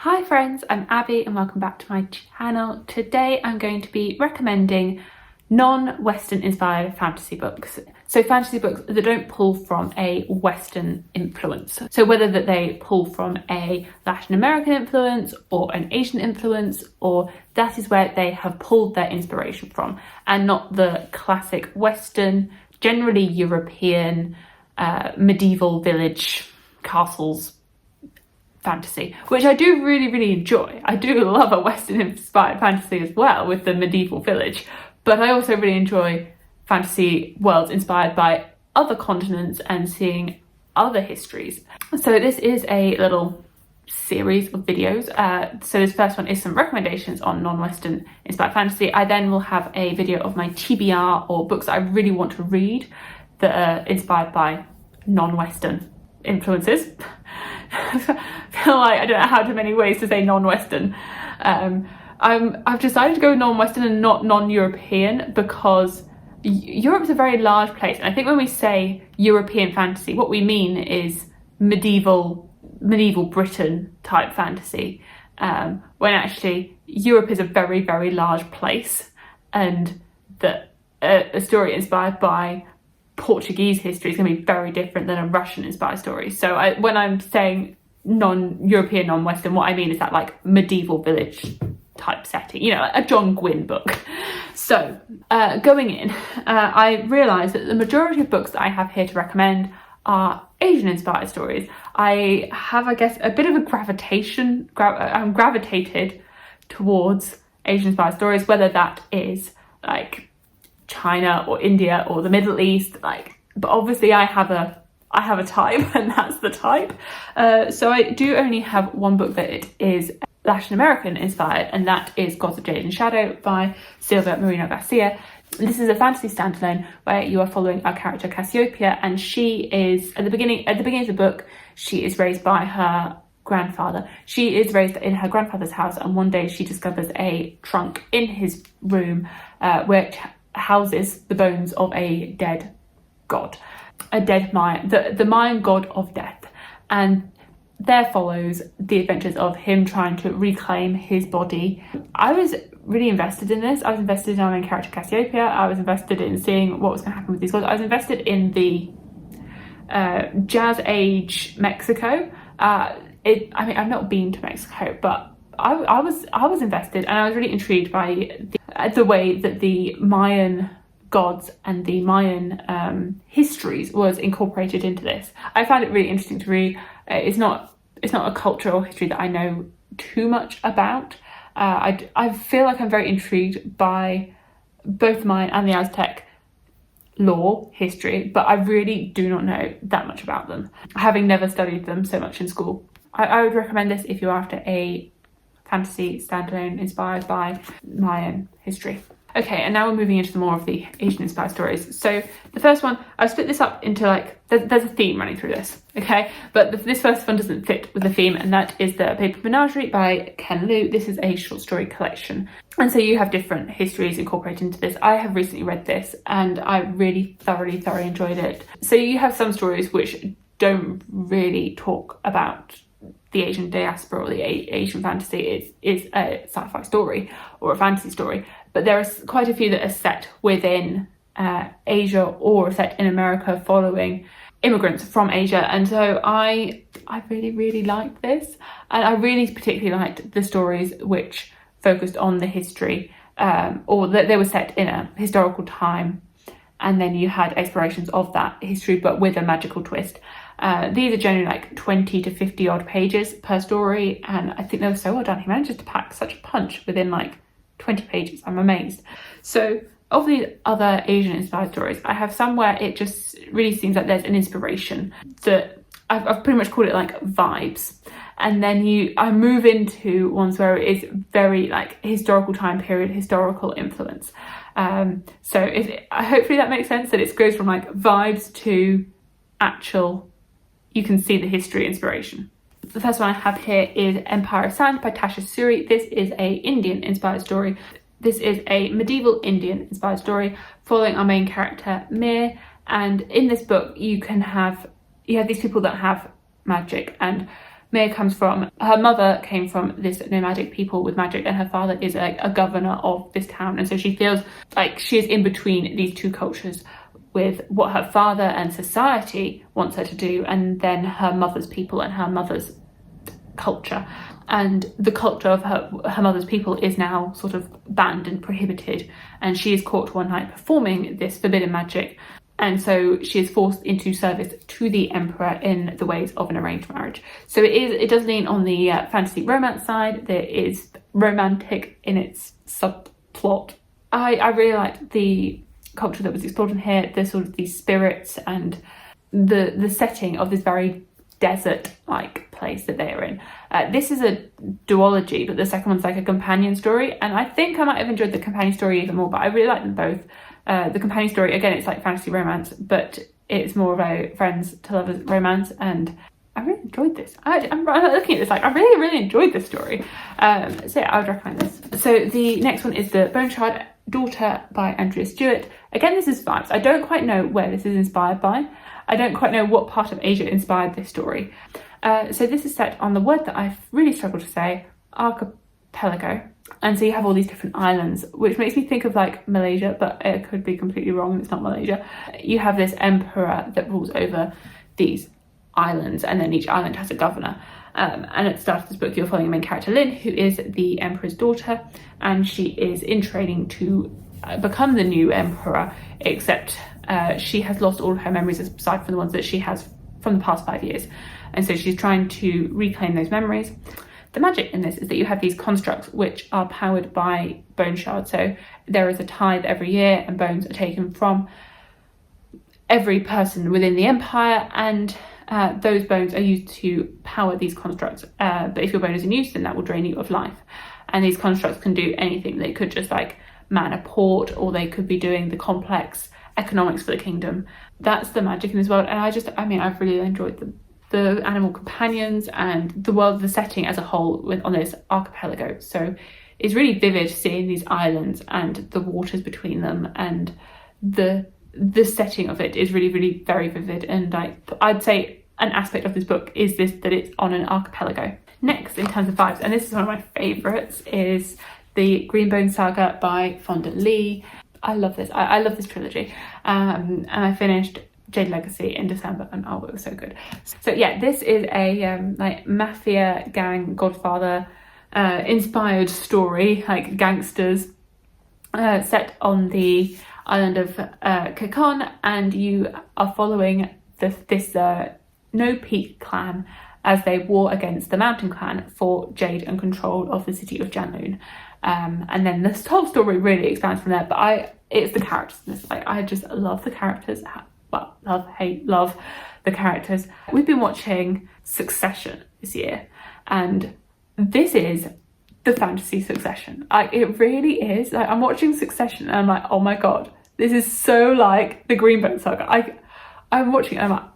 Hi friends, I'm Abby and welcome back to my channel. Today I'm going to be recommending non-Western inspired fantasy books. So fantasy books that don't pull from a Western influence. So whether that they pull from a Latin American influence or an Asian influence, or that is where they have pulled their inspiration from, and not the classic Western, generally European, medieval village castles fantasy, which I do really enjoy. I do love a Western inspired fantasy as well with the medieval village, but I also really enjoy fantasy worlds inspired by other continents and seeing other histories. So this is a little series of videos. So this first one is some recommendations on non-Western inspired fantasy. I then will have a video of my TBR, or books that I really want to read that are inspired by non-Western influences. I feel like I don't know how many ways to say non-Western. I've decided to go non-Western and not non-European because Europe's a very large place, and I think when we say European fantasy, what we mean is medieval Britain type fantasy, when actually Europe is a very large place, and that a story inspired by Portuguese history is going to be very different than a Russian inspired story. So when I'm saying non-European, non-Western, what I mean is that like medieval village type setting, you know, a John Gwynne book. So going in, I realised that the majority of books that I have here to recommend are Asian inspired stories. I have, I guess, a bit of a gravitation, I'm gravitated towards Asian inspired stories, whether that is like China or India or the Middle East, but obviously I have a type, and that's the type. So I do only have one book that it is Latin American inspired, and that is Gods of Jade and Shadow by Silvia Moreno Garcia. This is a fantasy standalone where you are following our character Cassiopeia, and she is at the beginning of the book, she is raised by her grandfather. She is raised in her grandfather's house, and one day she discovers a trunk in his room which houses the bones of a dead god, a dead Mayan, the Mayan god of death, and there follows the adventures of him trying to reclaim his body. I was really invested in this. I was invested in our main character Cassiopeia. I was invested in seeing what was going to happen with these gods. I was invested in the Jazz Age Mexico. I mean, I've not been to Mexico, but I was invested, and I was really intrigued by the way that the Mayan gods and the Mayan histories was incorporated into this. I found it really interesting to read. It's not a culture or history that I know too much about. I feel like I'm very intrigued by both Mayan and the Aztec lore, history, but I really do not know that much about them, having never studied them so much in school. I would recommend this if you're after a fantasy standalone inspired by Mayan history. Okay, and now we're moving into more of the Asian inspired stories. So the first one, I've split this up into there's a theme running through this, okay? But this first one doesn't fit with the theme, and that is the Paper Menagerie by Ken Liu. This is a short story collection. And so you have different histories incorporated into this. I have recently read this and I really thoroughly enjoyed it. So you have some stories which don't really talk about the Asian diaspora or the Asian fantasy. It is a sci-fi story or a fantasy story, but there are quite a few that are set within Asia or set in America following immigrants from Asia. And so I really liked this, and I really particularly liked the stories which focused on the history, or that they were set in a historical time, and then you had explorations of that history but with a magical twist. These are generally like 20 to 50 odd pages per story, and I think they were so well done. He manages to pack such a punch within like 20 pages. I'm amazed. So of the other Asian inspired stories, I have some where it just really seems like there's an inspiration that I've pretty much called it like vibes, and then I move into ones where it is very like historical time period, historical influence. So hopefully that makes sense, that it goes from like vibes to actual, you can see the history inspiration. The first one I have here is Empire of Sand by Tasha Suri. This is a Indian inspired story. This is a medieval Indian inspired story following our main character Mir, and in this book you have these people that have magic, and Mia comes from, her mother came from this nomadic people with magic, and her father is a governor of this town, and so she feels like she is in between these two cultures, with what her father and society wants her to do, and then her mother's people and her mother's culture. And the culture of her mother's people is now sort of banned and prohibited, and she is caught one night performing this forbidden magic, and so she is forced into service to the emperor in the ways of an arranged marriage. So it does lean on the fantasy romance side. There is romantic in its subplot. I really liked the culture that was explored in here, the sort of these spirits and the setting of this very desert-like place that they are in. This is a duology, but the second one's like a companion story, and I think I might have enjoyed the companion story even more, but I really like them both. The companion story, again, it's like fantasy romance, but it's more of a friends to lovers romance, and I really enjoyed this. I'm looking at this like I really enjoyed this story. So yeah, I would recommend this. So the next one is The Bone Shard Daughter by Andrea Stewart. Again, this is vibes. I don't quite know where this is inspired by. I don't quite know what part of Asia inspired this story. So this is set on the word that I've really struggled to say, archipelago. And so you have all these different islands, which makes me think of like Malaysia, but it could be completely wrong and it's not Malaysia. You have this emperor that rules over these islands, and then each island has a governor. And at the start of this book, you're following the main character, Lynn, who is the emperor's daughter, and she is in training to become the new emperor, except she has lost all of her memories aside from the ones that she has from the past 5 years. And so she's trying to reclaim those memories. The magic in this is that you have these constructs which are powered by bone shards. So there is a tithe every year, and bones are taken from every person within the empire, and those bones are used to power these constructs. But if your bone is in use, then that will drain you of life. And these constructs can do anything. They could just like man a port, or they could be doing the complex economics for the kingdom. That's the magic in this world, and I've really enjoyed the animal companions and the world, the setting as a whole on this archipelago. So it's really vivid seeing these islands and the waters between them, and the setting of it is really very vivid. And I'd say an aspect of this book is this, that it's on an archipelago. Next, in terms of vibes, and this is one of my favourites, is the Greenbone Saga by Fonda Lee. I love this. I love this trilogy. And I finished Jade Legacy in December, and oh, it was so good. So yeah, this is a like mafia gang Godfather inspired story, like gangsters, set on the island of Kekon, and you are following this No Peak clan as they war against the Mountain Clan for Jade and control of the city of Janloon. And then this whole story really expands from there, but it's the characters in this. Like, I just love the characters. Well, love the characters. We've been watching Succession this year, and this is the fantasy Succession. It really is. Like, I'm watching Succession and I'm like, oh my god, this is so like the Greenbone Saga. I'm watching it and I'm like,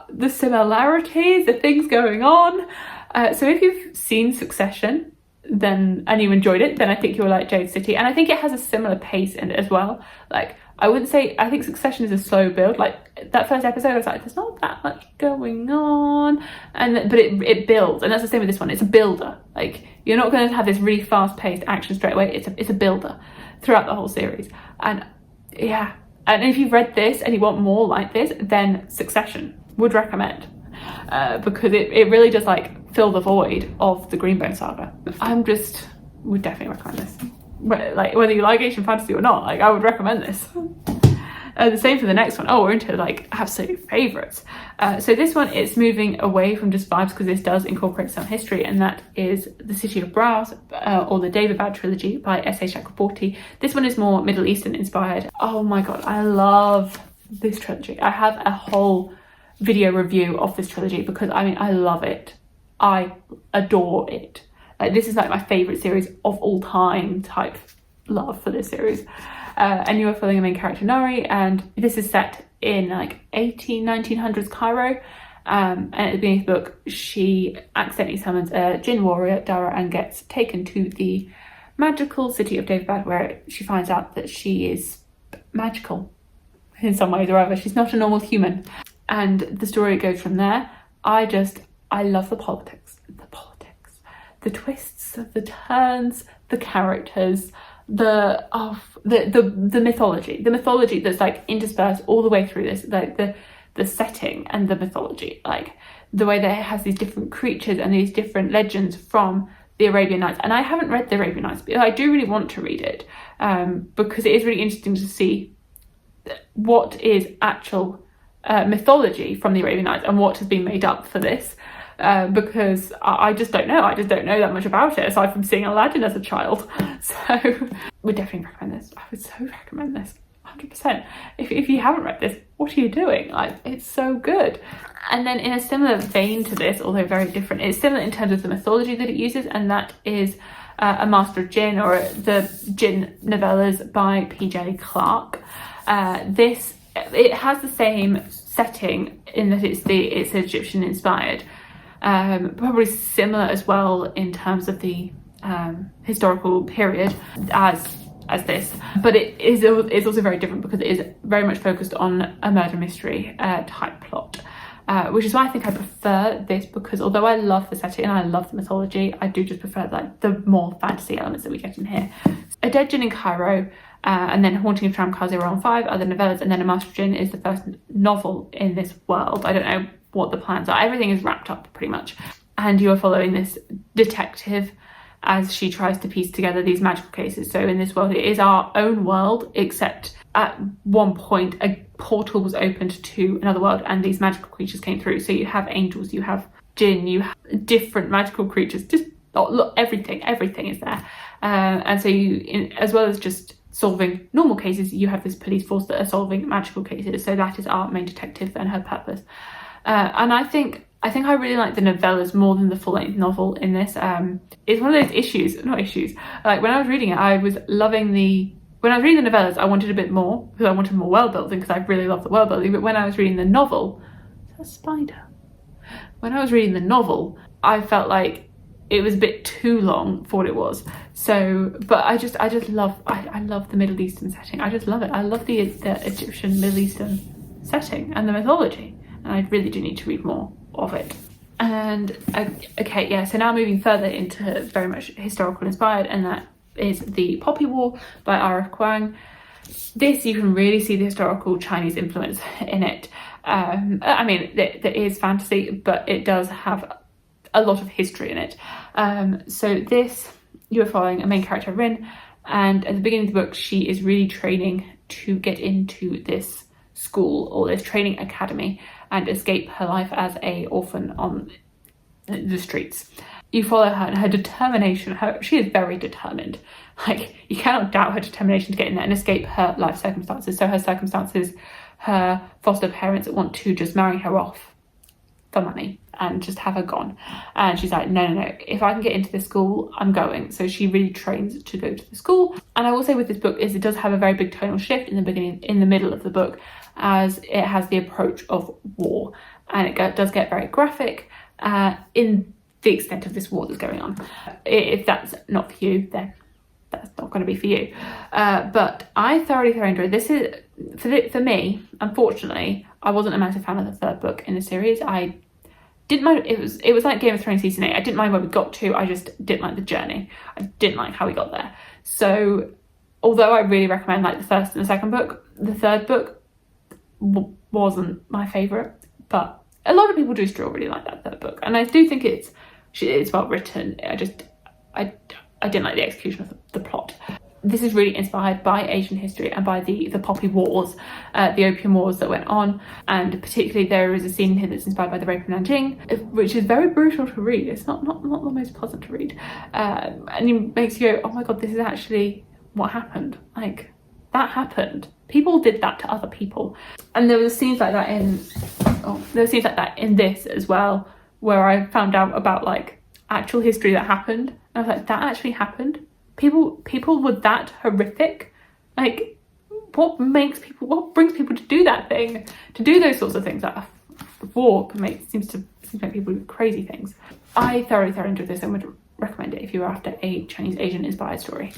the similarities, the things going on. So if you've seen Succession and you enjoyed it, then I think you'll like Jade City. And I think it has a similar pace in it as well. Like, I think Succession is a slow build. Like, that first episode, I was like, there's not that much going on. But it builds. And that's the same with this one. It's a builder. Like, you're not going to have this really fast-paced action straight away. It's a builder throughout the whole series. And yeah. And if you've read this and you want more like this, then Succession would recommend. Because it really does like fill the void of the Greenbone Saga. Would definitely recommend this. Like, whether you like Asian fantasy or not, like, I would recommend this. The same for the next one. Oh, we're into like absolute favourites. So this one is moving away from just vibes, because this does incorporate some history, and that is The City of Brass, or the Daevabad Trilogy by S.A. Chakraborty. This one is more Middle Eastern inspired. Oh my god, I love this trilogy. I have a whole video review of this trilogy because I love it. I adore it. This is like my favourite series of all time type love for this series. And you are following the main character Nari, and this is set in like 1900s Cairo. And at the beginning of the book, she accidentally summons a Djinn warrior, Dara, and gets taken to the magical city of Daevabad, where she finds out that she is magical in some ways or other. She's not a normal human. And the story goes from there. I love the politics. the politics, the twists, the turns, the characters, the mythology that's like interspersed all the way through this, like the setting and the mythology, like the way that it has these different creatures and these different legends from the Arabian Nights. And I haven't read the Arabian Nights, but I do really want to read it, because it is really interesting to see what is actual mythology from the Arabian Nights and what has been made up for this, because I just don't know. I just don't know that much about it, aside from seeing Aladdin as a child. So would definitely recommend this. I would so recommend this, 100%. If you haven't read this, what are you doing? Like, it's so good. And then in a similar vein to this, although very different, it's similar in terms of the mythology that it uses, and that is a Master of Djinn, or the Djinn novellas by P.J. Clarke. It has the same setting in that it's Egyptian inspired, probably similar as well in terms of the historical period as this, but it's also very different because it is very much focused on a murder mystery type plot, which is why I think I prefer this, because although I love the setting and I love the mythology, I do just prefer like the more fantasy elements that we get in here. A Dead Djinn in Cairo, and then Haunting of Tramcar 015 are the novellas, and then A Master of Djinn is the first novel in this world. I don't know what the plans are. Everything is wrapped up pretty much, and you are following this detective as she tries to piece together these magical cases. So in this world, it is our own world, except at one point a portal was opened to another world and these magical creatures came through. So you have angels, you have djinn, you have different magical creatures, just look, everything is there. And so you, as well as just solving normal cases, you have this police force that are solving magical cases. So that is our main detective and her purpose. And I think I really like the novellas more than the full-length novel in this. It's one of those issues, like when I was reading it, I was loving when I was reading the novellas, I wanted a bit more, because I wanted more world building, because I really love the world building. But when I was reading the novel, a spider. When I was reading the novel, I felt like it was a bit too long for what it was. So, but I just love, I love the Middle Eastern setting. I just love it. I love the Egyptian Middle Eastern setting and the mythology. And I really do need to read more of it. And okay, yeah, so now moving further into very much historical inspired, and that is The Poppy War by R.F. Kuang. This, you can really see the historical Chinese influence in it. I mean, there is fantasy, but it does have a lot of history in it. So this, you're following a main character, Rin, and at the beginning of the book, she is really training to get into this school or this training academy and escape her life as a orphan on the streets. You follow her and her determination. She is very determined. Like, you cannot doubt her determination to get in there and escape her life circumstances. So her circumstances, her foster parents want to just marry her off for money and just have her gone. And she's like, no, if I can get into this school, I'm going. So she really trains to go to the school. And I will say with this book is it does have a very big tonal shift in the beginning, in the middle of the book, as it has the approach of war. And it does get very graphic in the extent of this war that's going on. If that's not for you, then that's not going to be for you. But I thoroughly enjoyed this. Is for me, unfortunately, I wasn't a massive fan of the third book in the series. I didn't mind. It was like Game of Thrones season 8. I didn't mind where we got to. I just didn't like the journey. I didn't like how we got there. So although I really recommend like the first and the second book, the third book wasn't my favourite. But a lot of people do still really like that third book, and I do think it's well written. I didn't like the execution of the plot. This is really inspired by Asian history and by the Poppy Wars, the Opium Wars that went on, and particularly there is a scene here that's inspired by the Paper Menagerie, which is very brutal to read. It's not the most pleasant to read, and it makes you go, oh my god, this is actually what happened. Like, that happened. People did that to other people. And there were scenes like that in this as well, where I found out about like actual history that happened. And I was like, that actually happened? People were that horrific? Like, what brings people to do that thing? To do those sorts of things? Like, war seems to make people do crazy things. I thoroughly enjoyed this and would recommend it if you're after a Chinese Asian inspired story.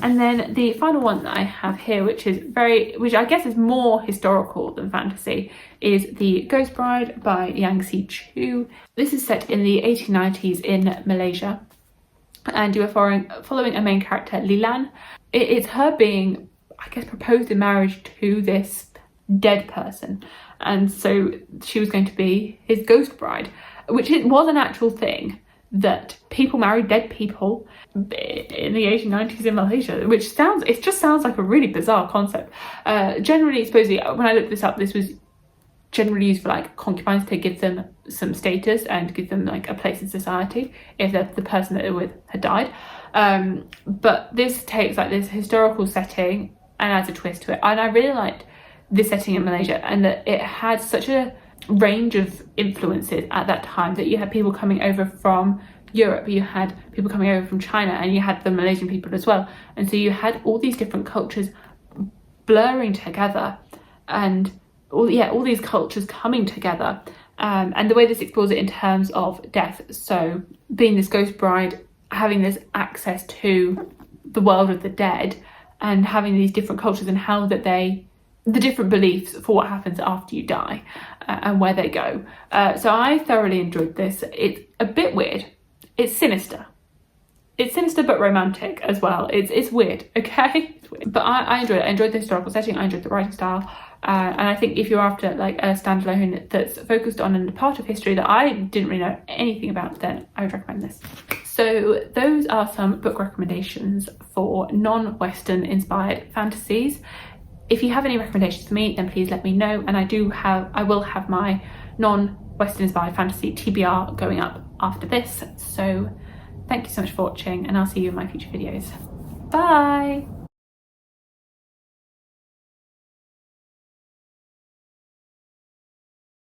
And then the final one that I have here, which I guess is more historical than fantasy, is The Ghost Bride by Yang Si Chu. This is set in the 1890s in Malaysia, and you are following a main character, Lilan. It's her being, I guess, proposed in marriage to this dead person, and so she was going to be his ghost bride, which was an actual thing, that people married dead people in the 1890s in Malaysia, which just sounds like a really bizarre concept. Generally, supposedly, when I looked this up, this was generally used for like concubines, to give them some status and give them like a place in society if the person that they're with had died. But this takes like this historical setting and adds a twist to it, and I really liked this setting in Malaysia, and that it had such a range of influences at that time, that you had people coming over from Europe, you had people coming over from China, and you had the Malaysian people as well, and so you had all these different cultures blurring together, and all these cultures coming together, and the way this explores it in terms of death. So being this ghost bride, having this access to the world of the dead, and having these different cultures and how that the different beliefs for what happens after you die, and where they go. So I thoroughly enjoyed this. It's a bit weird. It's sinister. It's sinister but romantic as well. It's weird, okay? It's weird. But I enjoyed it. I enjoyed the historical setting. I enjoyed the writing style. And I think if you're after like a standalone that's focused on a part of history that I didn't really know anything about, then I would recommend this. So those are some book recommendations for non-Western inspired fantasies. If you have any recommendations for me, then please let me know. And I will have my non-Western inspired fantasy TBR going up after this. So thank you so much for watching, and I'll see you in my future videos. Bye!